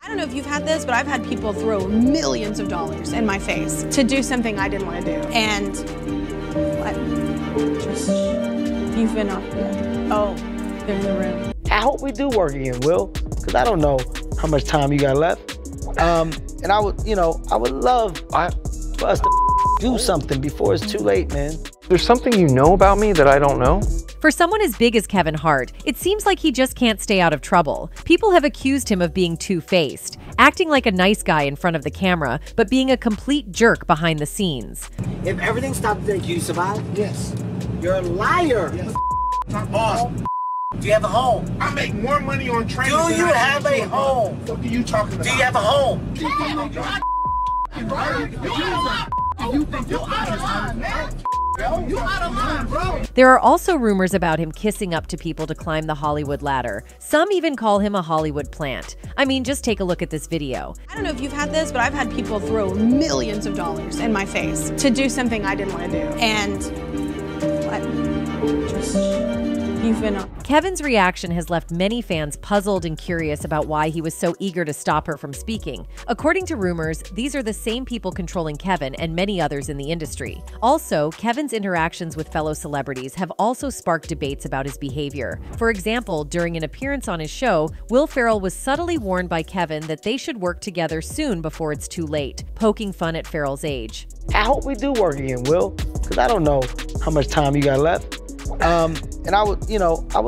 I don't know if you've had this, but I've had people throw millions of dollars in my face to do something I didn't want to do. And what? You've been up there. Oh, they're in the room. I hope we do work again, Will, because I don't know how much time you got left. And I would love for us to do something before it's too late, man. There's something you know about me that I don't know? For someone as big as Kevin Hart, it seems like he just can't stay out of trouble. People have accused him of being two-faced, acting like a nice guy in front of the camera, but being a complete jerk behind the scenes. If everything stopped today, can you survive? Yes. You're a liar. Yes. My boss. Do you have a home? I make more money on training. Do you have a home? What are you talking about? Do you have a home? You out of line, bro. There are also rumors about him kissing up to people to climb the Hollywood ladder. Some even call him a Hollywood plant. I mean, just take a look at this video. I don't know if you've had this, but I've had people throw millions of dollars in my face to do something I didn't want to do. And what? You've been up. Kevin's reaction has left many fans puzzled and curious about why he was so eager to stop her from speaking. According to rumors, these are the same people controlling Kevin and many others in the industry. Also, Kevin's interactions with fellow celebrities have also sparked debates about his behavior. For example, during an appearance on his show, Will Ferrel was subtly warned by Kevin that they should work together soon before it's too late, poking fun at Ferrel's age. I hope we do work again, Will, because I don't know how much time you got left. And I would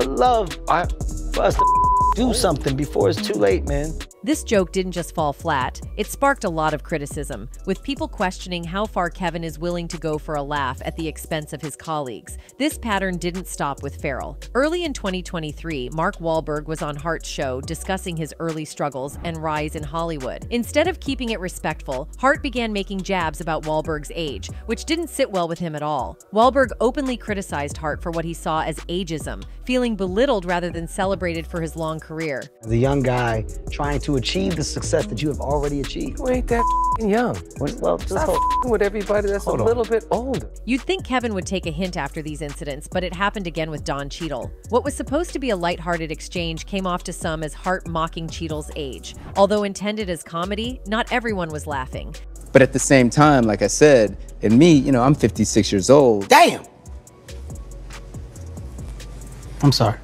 love for us to do something before it's too late, man. This joke didn't just fall flat. It sparked a lot of criticism, with people questioning how far Kevin is willing to go for a laugh at the expense of his colleagues. This pattern didn't stop with Ferrel. Early in 2023, Mark Wahlberg was on Hart's show discussing his early struggles and rise in Hollywood. Instead of keeping it respectful, Hart began making jabs about Wahlberg's age, which didn't sit well with him at all. Wahlberg openly criticized Hart for what he saw as ageism, feeling belittled rather than celebrated for his long career. As a young guy trying to achieve the success that you have already achieved. You ain't that young. Well, just Stop with everybody that's a little bit older. You'd think Kevin would take a hint after these incidents, but it happened again with Don Cheadle. What was supposed to be a lighthearted exchange came off to some as Hart mocking Cheadle's age. Although intended as comedy, not everyone was laughing. But at the same time, like I said, and me, I'm 56 years old. Damn! I'm sorry.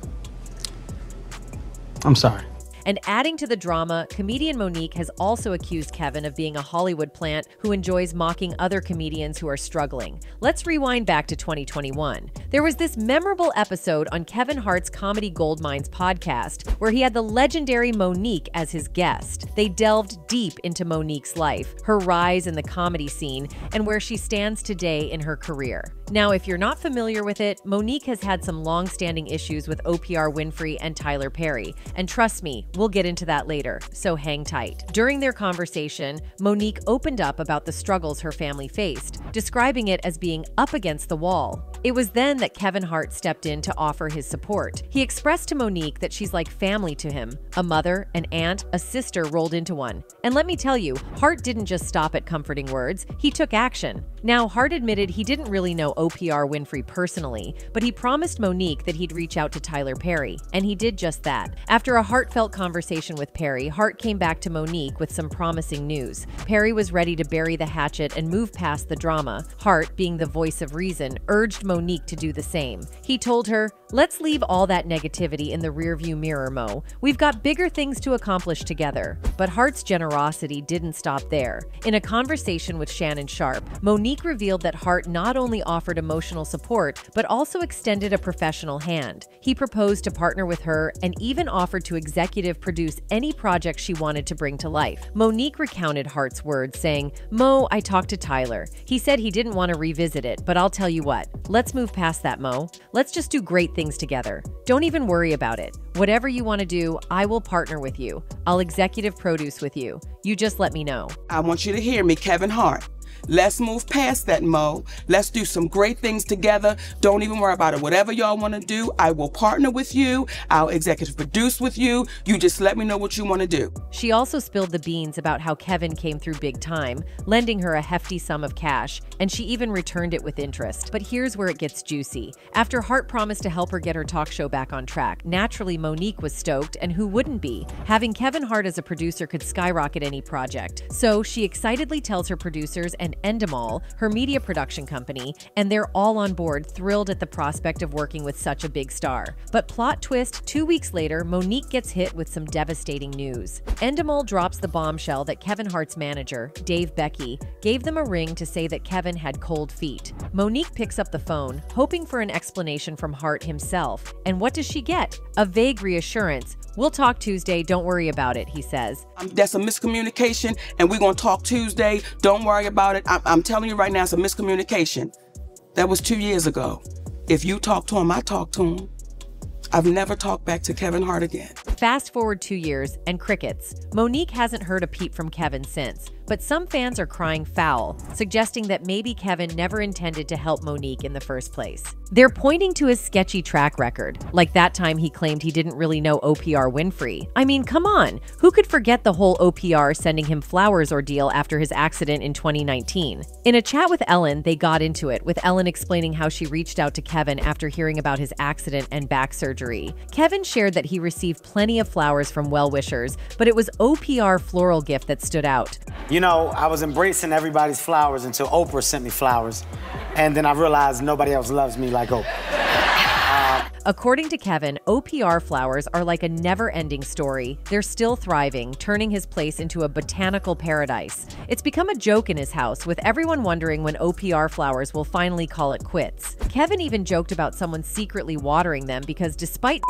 I'm sorry. And adding to the drama, comedian Monique has also accused Kevin of being a Hollywood plant who enjoys mocking other comedians who are struggling. Let's rewind back to 2021. There was this memorable episode on Kevin Hart's Comedy Goldmines podcast where he had the legendary Monique as his guest. They delved deep into Monique's life, her rise in the comedy scene, and where she stands today in her career. Now, if you're not familiar with it, Monique has had some long-standing issues with Winfrey and Tyler Perry. And trust me, we'll get into that later, so hang tight. During their conversation, Monique opened up about the struggles her family faced, describing it as being up against the wall. It was then that Kevin Hart stepped in to offer his support. He expressed to Monique that she's like family to him, a mother, an aunt, a sister rolled into one. And let me tell you, Hart didn't just stop at comforting words, he took action. Now, Hart admitted he didn't really know Winfrey personally, but he promised Monique that he'd reach out to Tyler Perry, and he did just that. After a heartfelt conversation with Perry, Hart came back to Monique with some promising news. Perry was ready to bury the hatchet and move past the drama. Hart, being the voice of reason, urged Monique to do the same. He told her, "Let's leave all that negativity in the rearview mirror, Mo. We've got bigger things to accomplish together." But Hart's generosity didn't stop there. In a conversation with Shannon Sharp, Monique revealed that Hart not only offered emotional support, but also extended a professional hand. He proposed to partner with her and even offered to executive produce any project she wanted to bring to life. Monique recounted Hart's words, saying, "Mo, I talked to Tyler. He said he didn't want to revisit it, but I'll tell you what, let's move past that, Mo. Let's just do great things together. Don't even worry about it. Whatever you want to do, I will partner with you. I'll executive produce with you. You just let me know." I want you to hear me, Kevin Hart. Let's move past that, Mo. Let's do some great things together. Don't even worry about it. Whatever y'all want to do, I will partner with you. I'll executive produce with you. You just let me know what you want to do. She also spilled the beans about how Kevin came through big time, lending her a hefty sum of cash, and she even returned it with interest. But here's where it gets juicy. After Hart promised to help her get her talk show back on track, naturally Monique was stoked, and who wouldn't be? Having Kevin Hart as a producer could skyrocket any project. So she excitedly tells her producers and Endemol, her media production company, and they're all on board, thrilled at the prospect of working with such a big star. But plot twist, 2 weeks later, Monique gets hit with some devastating news. Endemol drops the bombshell that Kevin Hart's manager, Dave Becky, gave them a ring to say that Kevin had cold feet. Monique picks up the phone, hoping for an explanation from Hart himself. And what does she get? A vague reassurance. "We'll talk Tuesday, don't worry about it," he says. That's a miscommunication, and we're going to talk Tuesday. Don't worry about it. I'm telling you right now, it's a miscommunication. That was 2 years ago. If you talk to him, I talk to him. I've never talked back to Kevin Hart again. Fast forward 2 years, and crickets. Monique hasn't heard a peep from Kevin since, but some fans are crying foul, suggesting that maybe Kevin never intended to help Monique in the first place. They're pointing to his sketchy track record, like that time he claimed he didn't really know OPR Winfrey. I mean, come on, who could forget the whole OPR sending him flowers ordeal after his accident in 2019? In a chat with Ellen, they got into it, with Ellen explaining how she reached out to Kevin after hearing about his accident and back surgery. Kevin shared that he received plenty of flowers from well-wishers, but it was OPR floral gift that stood out. You know, I was embracing everybody's flowers until Oprah sent me flowers. And then I realized nobody else loves me like Oprah. According to Kevin, OPR flowers are like a never-ending story. They're still thriving, turning his place into a botanical paradise. It's become a joke in his house, with everyone wondering when OPR flowers will finally call it quits. Kevin even joked about someone secretly watering them because despite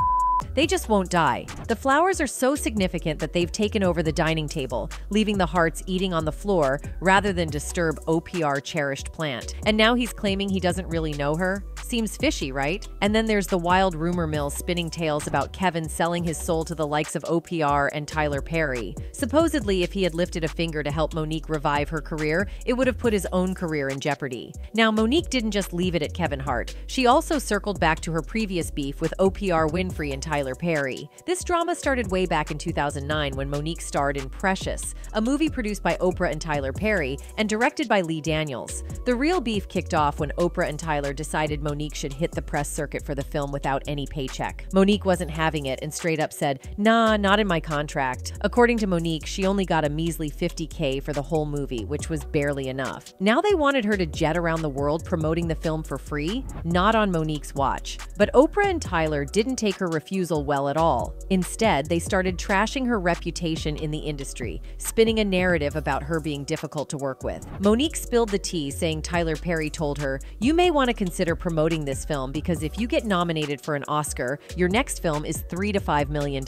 they just won't die. The flowers are so significant that they've taken over the dining table, leaving the Harts eating on the floor rather than disturb OPR cherished plant. And now he's claiming he doesn't really know her? Seems fishy, right? And then there's the wild rumor mill spinning tales about Kevin selling his soul to the likes of OPR and Tyler Perry. Supposedly, if he had lifted a finger to help Monique revive her career, it would have put his own career in jeopardy. Now, Monique didn't just leave it at Kevin Hart. She also circled back to her previous beef with OPR Winfrey and Tyler Perry. This drama started way back in 2009 when Monique starred in Precious, a movie produced by Oprah and Tyler Perry and directed by Lee Daniels. The real beef kicked off when Oprah and Tyler decided Monique should hit the press circuit for the film without any paycheck. Monique wasn't having it and straight up said, "Nah, not in my contract." According to Monique, she only got a measly $50K for the whole movie, which was barely enough. Now they wanted her to jet around the world promoting the film for free? Not on Monique's watch. But Oprah and Tyler didn't take her refusal well at all. Instead, they started trashing her reputation in the industry, spinning a narrative about her being difficult to work with. Monique spilled the tea, saying Tyler Perry told her, "You may want to consider promoting this film because if you get nominated for an Oscar, your next film is $3 to $5 million.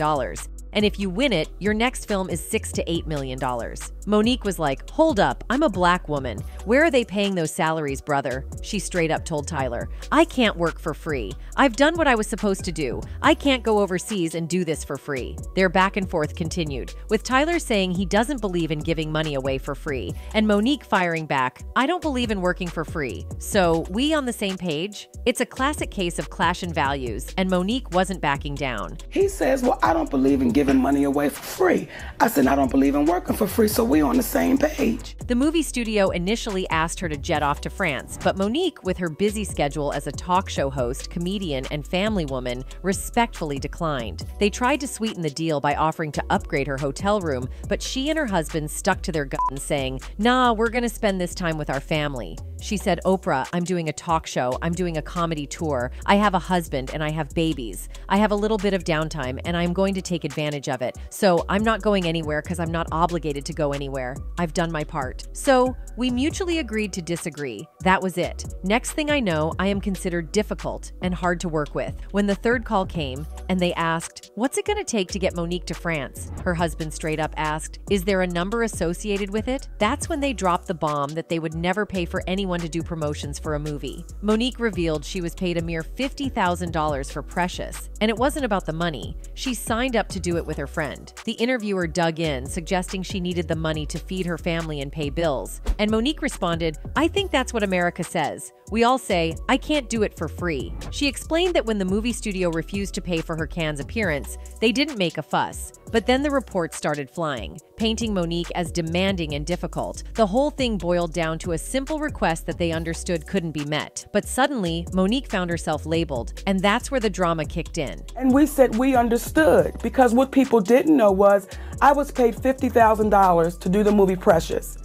And if you win it, your next film is $6 to $8 million. Monique was like, "Hold up, I'm a black woman. Where are they paying those salaries, brother?" She straight up told Tyler, "I can't work for free. I've done what I was supposed to do. I can't go overseas and do this for free." Their back and forth continued, with Tyler saying he doesn't believe in giving money away for free, and Monique firing back, "I don't believe in working for free. So, we on the same page?" It's a classic case of clash in values, and Monique wasn't backing down. He says, "Well, I don't believe in giving money away for free." I said, "I don't believe in working for free, so we're on the same page." The movie studio initially asked her to jet off to France, but Monique, with her busy schedule as a talk show host, comedian, and family woman, respectfully declined. They tried to sweeten the deal by offering to upgrade her hotel room, but she and her husband stuck to their guns, saying, "Nah, we're gonna spend this time with our family." She said, "Oprah, I'm doing a talk show, I'm doing a comedy tour, I have a husband and I have babies. I have a little bit of downtime and I'm going to take advantage of it. So I'm not going anywhere because I'm not obligated to go anywhere. I've done my part." So we mutually agreed to disagree. That was it. Next thing I know, I am considered difficult and hard to work with. When the third call came and they asked, "What's it gonna take to get Monique to France?" her husband straight up asked, "Is there a number associated with it?" That's when they dropped the bomb that they would never pay for any anyone to do promotions for a movie. Monique revealed she was paid a mere $50,000 for Precious, and it wasn't about the money. She signed up to do it with her friend. The interviewer dug in, suggesting she needed the money to feed her family and pay bills. And Monique responded, "I think that's what America says. We all say, I can't do it for free." She explained that when the movie studio refused to pay for her Cannes appearance, they didn't make a fuss. But then the reports started flying, painting Monique as demanding and difficult. The whole thing boiled down to a simple request that they understood couldn't be met. But suddenly, Monique found herself labeled, and that's where the drama kicked in. And we said we understood, because what people didn't know was I was paid $50,000 to do the movie Precious.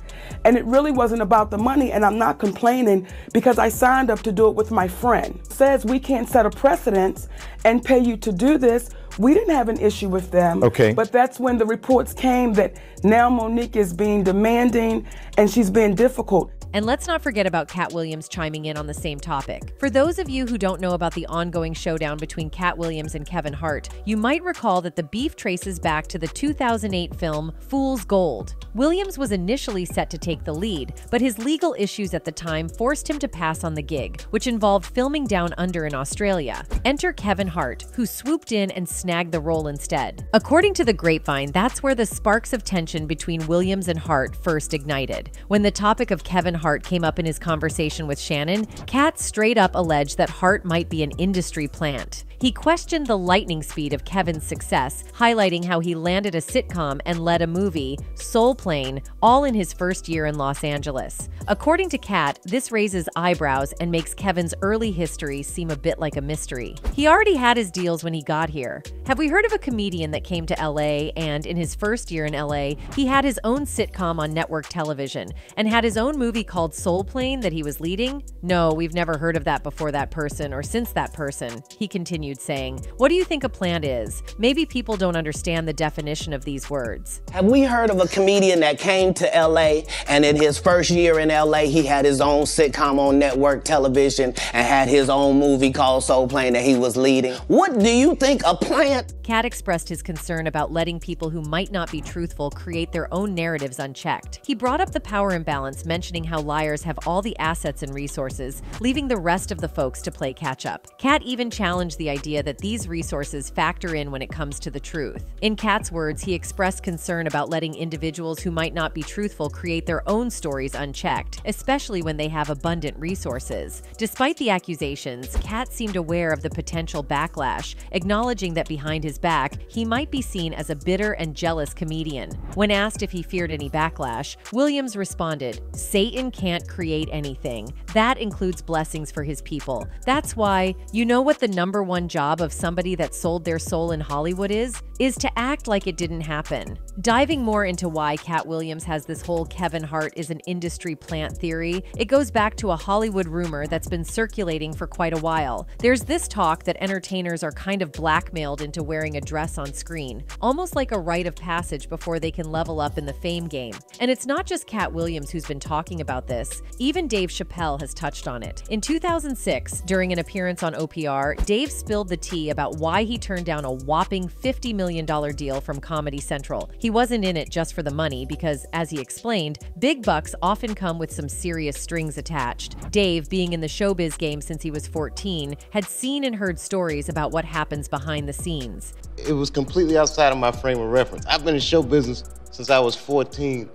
And it really wasn't about the money, and I'm not complaining because I signed up to do it with my friend. It says we can't set a precedence and pay you to do this. We didn't have an issue with them. Okay. But that's when the reports came that now Monique is being demanding and she's being difficult. And let's not forget about Cat Williams chiming in on the same topic. For those of you who don't know about the ongoing showdown between Cat Williams and Kevin Hart, you might recall that the beef traces back to the 2008 film Fool's Gold. Williams was initially set to take the lead, but his legal issues at the time forced him to pass on the gig, which involved filming down under in Australia. Enter Kevin Hart, who swooped in and snagged the role instead. According to the grapevine, that's where the sparks of tension between Williams and Hart first ignited. When the topic of Kevin Hart came up in his conversation with Shannon, Cat straight up alleged that Hart might be an industry plant. He questioned the lightning speed of Kevin's success, highlighting how he landed a sitcom and led a movie, Soul Plane, all in his first year in Los Angeles. According to Cat, this raises eyebrows and makes Kevin's early history seem a bit like a mystery. He already had his deals when he got here. Have we heard of a comedian that came to LA and, in his first year in LA, he had his own sitcom on network television and had his own movie called Soul Plane that he was leading? No, we've never heard of that before that person or since that person, he continued, saying. What do you think a plant is? Maybe people don't understand the definition of these words. Have we heard of a comedian that came to LA and in his first year in LA, he had his own sitcom on network television and had his own movie called Soul Plane that he was leading? What do you think a plant? Cat expressed his concern about letting people who might not be truthful create their own narratives unchecked. He brought up the power imbalance, mentioning how liars have all the assets and resources, leaving the rest of the folks to play catch-up. Cat even challenged the idea that these resources factor in when it comes to the truth. In Cat's words, he expressed concern about letting individuals who might not be truthful create their own stories unchecked, especially when they have abundant resources. Despite the accusations, Cat seemed aware of the potential backlash, acknowledging that behind his back, he might be seen as a bitter and jealous comedian. When asked if he feared any backlash, Williams responded, "Satan can't create anything. That includes blessings for his people. That's why, you know what the #1 job of somebody that sold their soul in Hollywood is to act like it didn't happen." Diving more into why Cat Williams has this whole Kevin Hart is an industry plant theory, it goes back to a Hollywood rumor that's been circulating for quite a while. There's this talk that entertainers are kind of blackmailed into wearing a dress on screen, almost like a rite of passage before they can level up in the fame game. And it's not just Cat Williams who's been talking about this. Even Dave Chappelle has touched on it. In 2006, during an appearance on OPR, Dave spilled the tea about why he turned down a whopping $50 million deal from Comedy Central. He wasn't in it just for the money because, as he explained, big bucks often come with some serious strings attached. Dave, being in the showbiz game since he was 14, had seen and heard stories about what happens behind the scenes. It was completely outside of my frame of reference. I've been in show business since I was 14,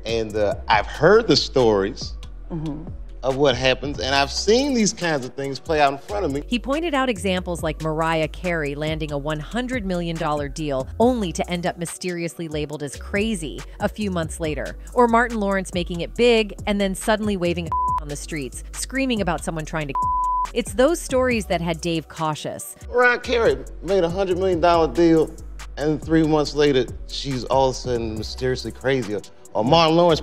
and I've heard the stories of what happens, and I've seen these kinds of things play out in front of me. He pointed out examples like Mariah Carey landing a $100 million deal only to end up mysteriously labeled as crazy a few months later, or Martin Lawrence making it big and then suddenly waving a on the streets, screaming about someone trying to. It's those stories that had Dave cautious. Mariah Carey made a $100 million deal, and 3 months later, she's all of a sudden mysteriously crazy. Or Martin Lawrence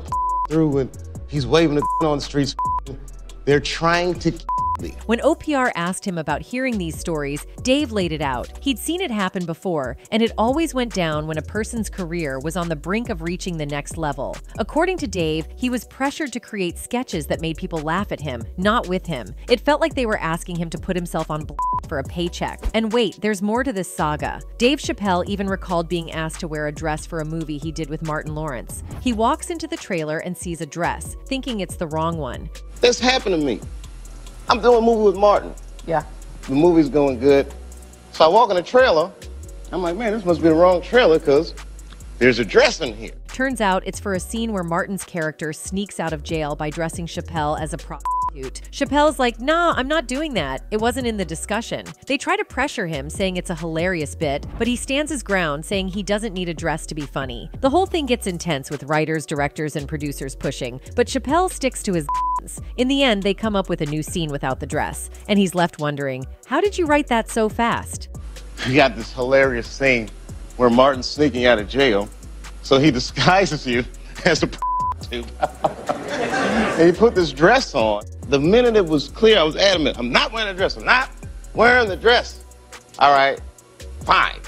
through and he's waving on the streets. They're trying to When OPR asked him about hearing these stories, Dave laid it out. He'd seen it happen before, and it always went down when a person's career was on the brink of reaching the next level. According to Dave, he was pressured to create sketches that made people laugh at him, not with him. It felt like they were asking him to put himself on for a paycheck. And wait, there's more to this saga. Dave Chappelle even recalled being asked to wear a dress for a movie he did with Martin Lawrence. He walks into the trailer and sees a dress, thinking it's the wrong one. This happened to me. I'm doing a movie with Martin. Yeah. The movie's going good. So I walk in the trailer. I'm like, man, this must be the wrong trailer because there's a dress in here. Turns out it's for a scene where Martin's character sneaks out of jail by dressing Chappelle as a prostitute. Chappelle's like, nah, I'm not doing that. It wasn't in the discussion. They try to pressure him, saying it's a hilarious bit, but he stands his ground, saying he doesn't need a dress to be funny. The whole thing gets intense with writers, directors, and producers pushing, but Chappelle sticks to his In the end, they come up with a new scene without the dress, and he's left wondering, how did you write that so fast? You got this hilarious scene where Martin's sneaking out of jail, so he disguises you as a prostitute. And he put this dress on. The minute it was clear, I was adamant, I'm not wearing a dress, I'm not wearing the dress. All right, fine,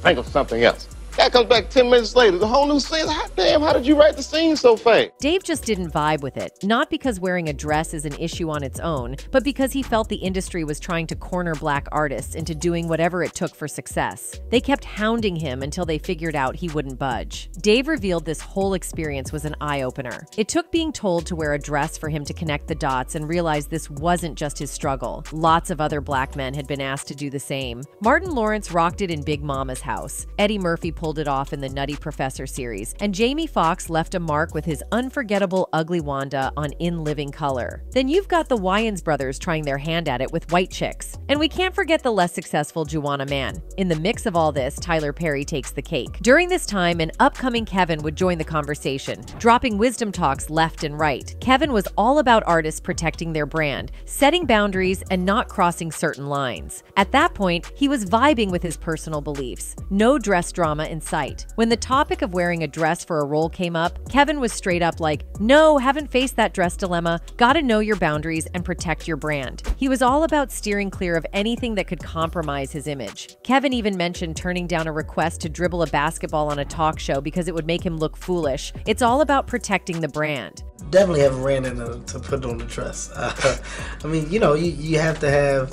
think of something else. Guy comes back 10 minutes later, the whole new scene. Damn, how did you write the scene so fast? Dave just didn't vibe with it, not because wearing a dress is an issue on its own, but because he felt the industry was trying to corner black artists into doing whatever it took for success. They kept hounding him until they figured out he wouldn't budge. Dave revealed this whole experience was an eye-opener. It took being told to wear a dress for him to connect the dots and realize this wasn't just his struggle. Lots of other black men had been asked to do the same. Martin Lawrence rocked it in Big Mama's House. Eddie Murphy pulled it off in the Nutty Professor series, and Jamie Foxx left a mark with his unforgettable Ugly Wanda on In Living Color. Then you've got the Wayans brothers trying their hand at it with White Chicks. And we can't forget the less successful Juwanna Mann. In the mix of all this, Tyler Perry takes the cake. During this time, an upcoming Kevin would join the conversation, dropping wisdom talks left and right. Kevin was all about artists protecting their brand, setting boundaries, and not crossing certain lines. At that point, he was vibing with his personal beliefs. No dress drama in sight. When the topic of wearing a dress for a role came up, Kevin was straight up like, no, haven't faced that dress dilemma, gotta know your boundaries and protect your brand. He was all about steering clear of anything that could compromise his image. Kevin even mentioned turning down a request to dribble a basketball on a talk show because it would make him look foolish. It's all about protecting the brand. Definitely haven't ran into to put on the dress. I mean, you know, you have to have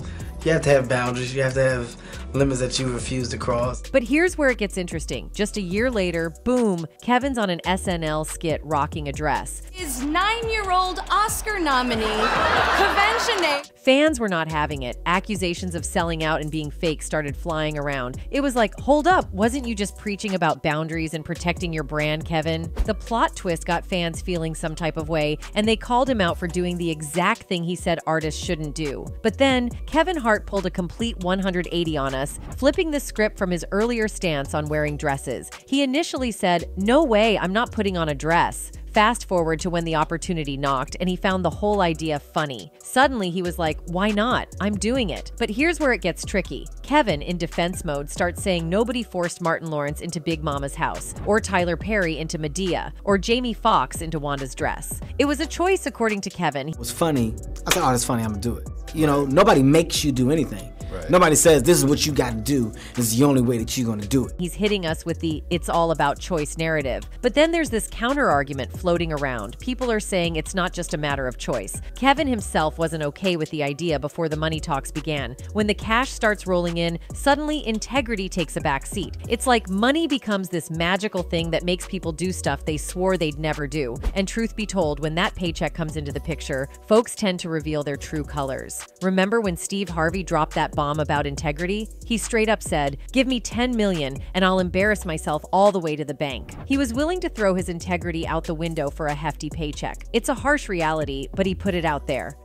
boundaries. You have to have limits that you refuse to cross. But here's where it gets interesting. Just a year later, boom, Kevin's on an SNL skit rocking a dress. Is 9-year-old Oscar nominee, Kevin. Fans were not having it. Accusations of selling out and being fake started flying around. It was like, hold up, wasn't you just preaching about boundaries and protecting your brand, Kevin? The plot twist got fans feeling some type of way, and they called him out for doing the exact thing he said artists shouldn't do. But then, Kevin Hart pulled a complete 180 on us, flipping the script from his earlier stance on wearing dresses. He initially said, no way, I'm not putting on a dress. Fast forward to when the opportunity knocked and he found the whole idea funny. Suddenly he was like, why not? I'm doing it. But here's where it gets tricky. Kevin, in defense mode, starts saying nobody forced Martin Lawrence into Big Mama's House, or Tyler Perry into Medea, or Jamie Foxx into Wanda's dress. It was a choice according to Kevin. It was funny. I said, oh, that's funny, I'm gonna do it. You know, nobody makes you do anything. Right. Nobody says this is what you got to do. This is the only way that you're going to do it. He's hitting us with the it's all about choice narrative. But then there's this counter argument floating around. People are saying it's not just a matter of choice. Kevin himself wasn't okay with the idea before the money talks began. When the cash starts rolling in, suddenly integrity takes a back seat. It's like money becomes this magical thing that makes people do stuff they swore they'd never do. And truth be told, when that paycheck comes into the picture, folks tend to reveal their true colors. Remember when Steve Harvey dropped that bomb about integrity? He straight up said, give me 10 million and I'll embarrass myself all the way to the bank. He was willing to throw his integrity out the window for a hefty paycheck. It's a harsh reality, but he put it out there.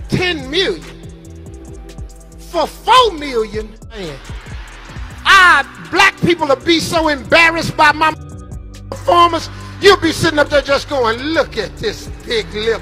10 million for 4 million. Man, black people will be so embarrassed by my performance, you'll be sitting up there just going, look at this big lip.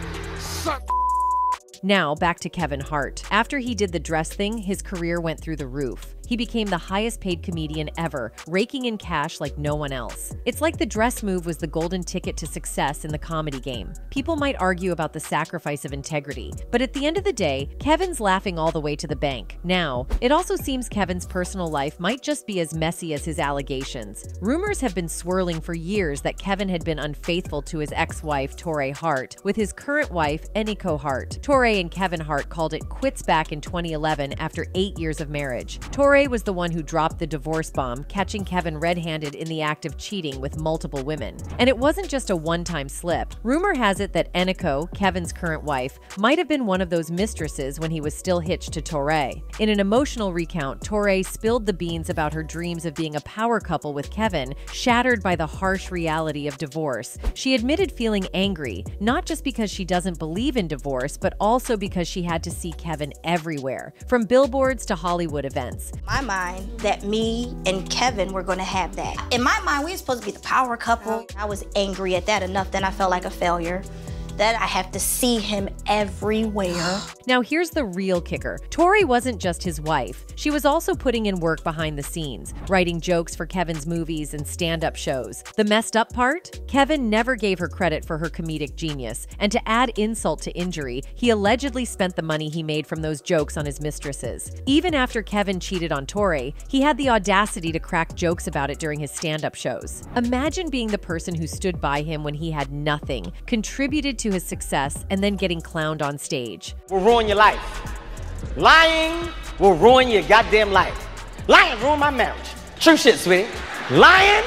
Now, back to Kevin Hart. After he did the dress thing, his career went through the roof. he became the highest paid comedian ever, raking in cash like no one else. It's like the dress move was the golden ticket to success in the comedy game. People might argue about the sacrifice of integrity, but at the end of the day, Kevin's laughing all the way to the bank. Now, it also seems Kevin's personal life might just be as messy as his allegations. Rumors have been swirling for years that Kevin had been unfaithful to his ex-wife, Torrei Hart, with his current wife, Eniko Hart. Torrei and Kevin Hart called it quits back in 2011 after 8 years of marriage. Torrei was the one who dropped the divorce bomb, catching Kevin red-handed in the act of cheating with multiple women. And it wasn't just a one-time slip. Rumor has it that Eniko, Kevin's current wife, might have been one of those mistresses when he was still hitched to Torrei. In an emotional recount, Torrei spilled the beans about her dreams of being a power couple with Kevin, shattered by the harsh reality of divorce. She admitted feeling angry, not just because she doesn't believe in divorce, but also because she had to see Kevin everywhere, from billboards to Hollywood events. In my mind, that me and Kevin were going to have that. In my mind, we were supposed to be the power couple. I was angry at that enough, then I felt like a failure. That I have to see him everywhere. Now here's the real kicker. Torrei wasn't just his wife. She was also putting in work behind the scenes, writing jokes for Kevin's movies and stand-up shows. The messed up part? Kevin never gave her credit for her comedic genius, and to add insult to injury, he allegedly spent the money he made from those jokes on his mistresses. Even after Kevin cheated on Torrei, he had the audacity to crack jokes about it during his stand-up shows. Imagine being the person who stood by him when he had nothing, contributed to his success, and then getting clowned on stage. Will ruin your life. Lying will ruin your goddamn life. Lying ruined my marriage. True shit, sweetie. Lying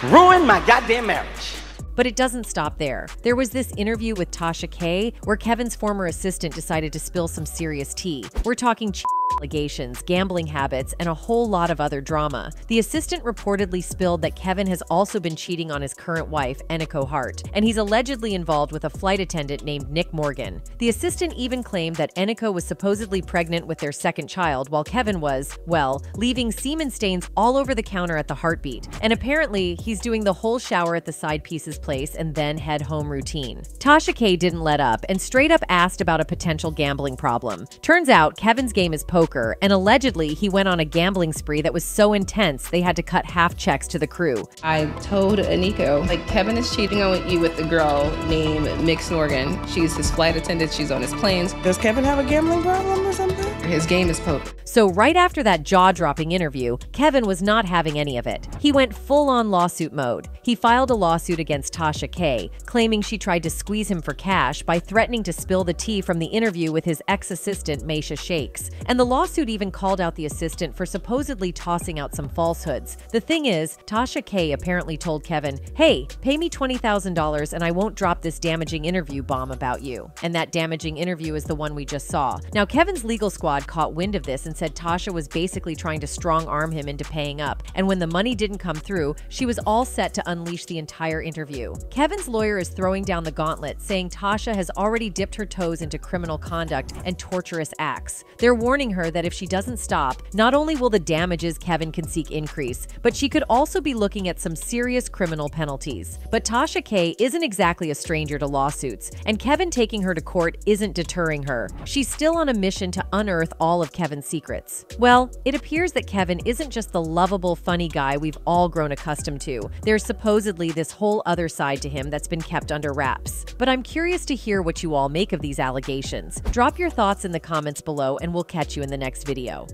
ruined my goddamn marriage. But it doesn't stop there. There was this interview with Tasha K, where Kevin's former assistant decided to spill some serious tea. We're talking allegations, gambling habits, and a whole lot of other drama. The assistant reportedly spilled that Kevin has also been cheating on his current wife, Eniko Hart, and he's allegedly involved with a flight attendant named Nick Morgan. The assistant even claimed that Eniko was supposedly pregnant with their second child, while Kevin was, well, leaving semen stains all over the counter at the Heartbeat. And apparently, he's doing the whole shower at the side piece's place and then head home routine. Tasha K didn't let up and straight up asked about a potential gambling problem. Turns out, Kevin's game is poker, and allegedly he went on a gambling spree that was so intense they had to cut half checks to the crew. I told Eniko, like, Kevin is cheating on you with the girl named Mix Morgan. She's his flight attendant, she's on his planes. Does Kevin have a gambling problem or something? His game is poker. So right after that jaw-dropping interview, Kevin was not having any of it. He went full-on lawsuit mode. He filed a lawsuit against Tasha K, claiming she tried to squeeze him for cash by threatening to spill the tea from the interview with his ex-assistant, Maisha Shakes. And the lawsuit even called out the assistant for supposedly tossing out some falsehoods. The thing is, Tasha K apparently told Kevin, "Hey, pay me $20,000 and I won't drop this damaging interview bomb about you." And that damaging interview is the one we just saw. Now, Kevin's legal squad caught wind of this and said Tasha was basically trying to strong-arm him into paying up, and when the money didn't come through, she was all set to unleash the entire interview. Kevin's lawyer is throwing down the gauntlet, saying Tasha has already dipped her toes into criminal conduct and torturous acts. They're warning her that if she doesn't stop, not only will the damages Kevin can seek increase, but she could also be looking at some serious criminal penalties. But Tasha K isn't exactly a stranger to lawsuits, and Kevin taking her to court isn't deterring her. She's still on a mission to unearth all of Kevin's secrets. Well, it appears that Kevin isn't just the lovable, funny guy we've all grown accustomed to. There's supposedly this whole other side to him that's been kept under wraps. But I'm curious to hear what you all make of these allegations. Drop your thoughts in the comments below, and we'll catch you in the next video.